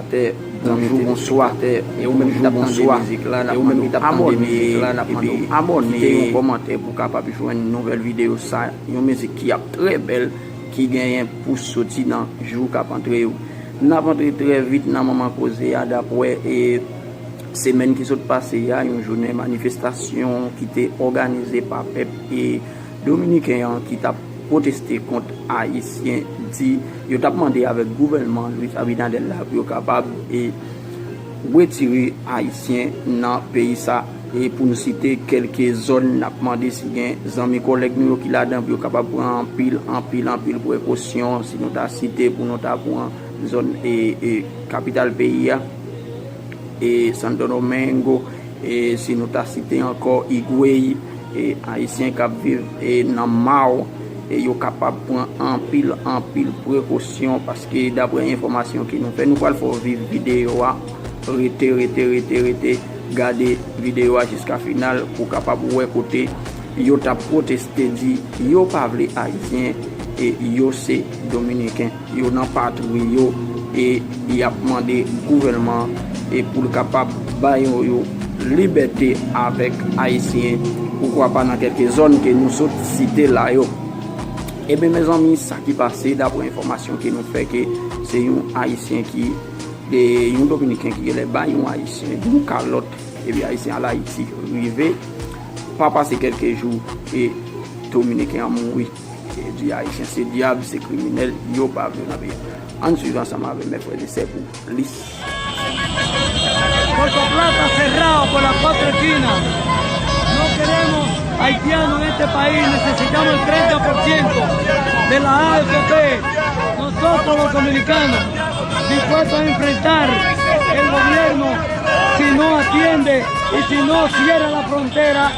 téléspectateurs, bonsoir, et ou même bonsoir, et ou même abonner, commenter pour capable jouer une nouvelle vidéo ça, une musique qui est très belle, qui gagne pour sortir dans jour cap entrer. Nous avons entré très vite dans moment causé d'après et semaine qui s'est passée, il y a une journée manifestation qui était organisée par peuple et dominicain qui t'a protesté contre haïtiens dit il t'a demandé avec le gouvernement Louis Abinadel là pour capable et retirer haïtiens dans le pays ça et pour nous citer quelques zones n'a demandé si des amis collègues nous qui là dedans pour capable prendre en pile précaution si nous t'a cité pour nous t'a pour zone et capitale pays et Santo Domingo et si nous t'a cité encore Higüey et haïtiens qui vivent et dans Mao et yo capable prendre en pile précaution parce que d'après information qui nous fait nous pas faut vivre vidéo arrêter garder vidéo jusqu'à final pour capable ouais côté yo t'a protesté dit yo pas vle haïtien et yo c'est dominicain yo nan patrouille yo et il a demandé gouvernement et pour capable bailler yo liberté avec haïtien pourquoi pas dans quelques zones que nous sommes cités là yo. Et bien mes amis, ça qui passé d'après information qui nous fait que c'est un haïtien qui un dominicain qui est là un haïtien d'une calotte et bien haïtien à Haïti arrivé pas passer quelques jours et dominicain a mouru et du haïtien c'est diable c'est criminel yo pas venir en suivant ensemble avec mes frères et sœurs pour liste Puerto Plata cerrado por las cuatro esquinas. No queremos haitianos en este país, necesitamos el 30% de la AFP. Nosotros los dominicanos dispuestos a enfrentar el gobierno si no atiende y si no cierra la frontera,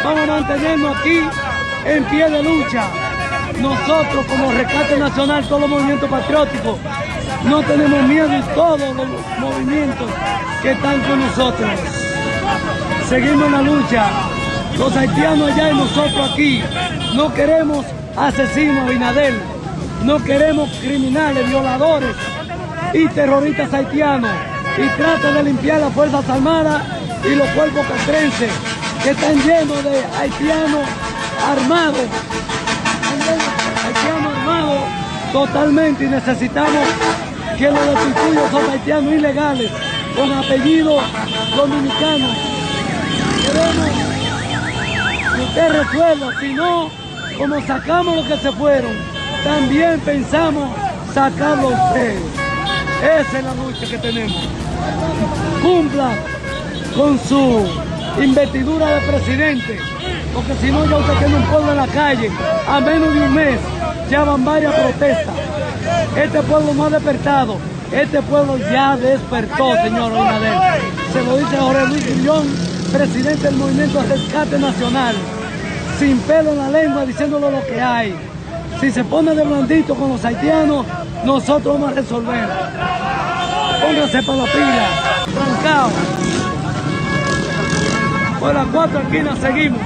vamos a mantenernos aquí en pie de lucha. Nosotros como Rescate Nacional, todos los movimientos patrióticos, no tenemos miedo y todos los movimientos que están con nosotros. Seguimos en la lucha. Los haitianos allá y nosotros aquí. No queremos asesinos, Abinadel. No queremos criminales, violadores y terroristas haitianos. Y trata de limpiar las Fuerzas Armadas y los cuerpos castrenses que están llenos de haitianos armados. Haitianos armados totalmente y necesitamos que los destituyos son haitianos ilegales con apellidos dominicanos. Queremos que usted resuelva, si no, como sacamos los que se fueron, también pensamos sacarlo a usted. Esa es la lucha que tenemos. Cumpla con su investidura de presidente, porque si no ya usted tiene un pueblo en la calle, a menos de un mes ya van varias protestas. Este pueblo no ha despertado, este pueblo ya despertó, señor Abinadel. Se lo dice Jorge Luis Guillón, presidente del Movimiento Rescate Nacional, sin pelo en la lengua, diciéndole lo que hay. Si se pone de blandito con los haitianos, nosotros vamos a resolver. Pónganse para la pila, trancado. Por las cuatro esquinas seguimos.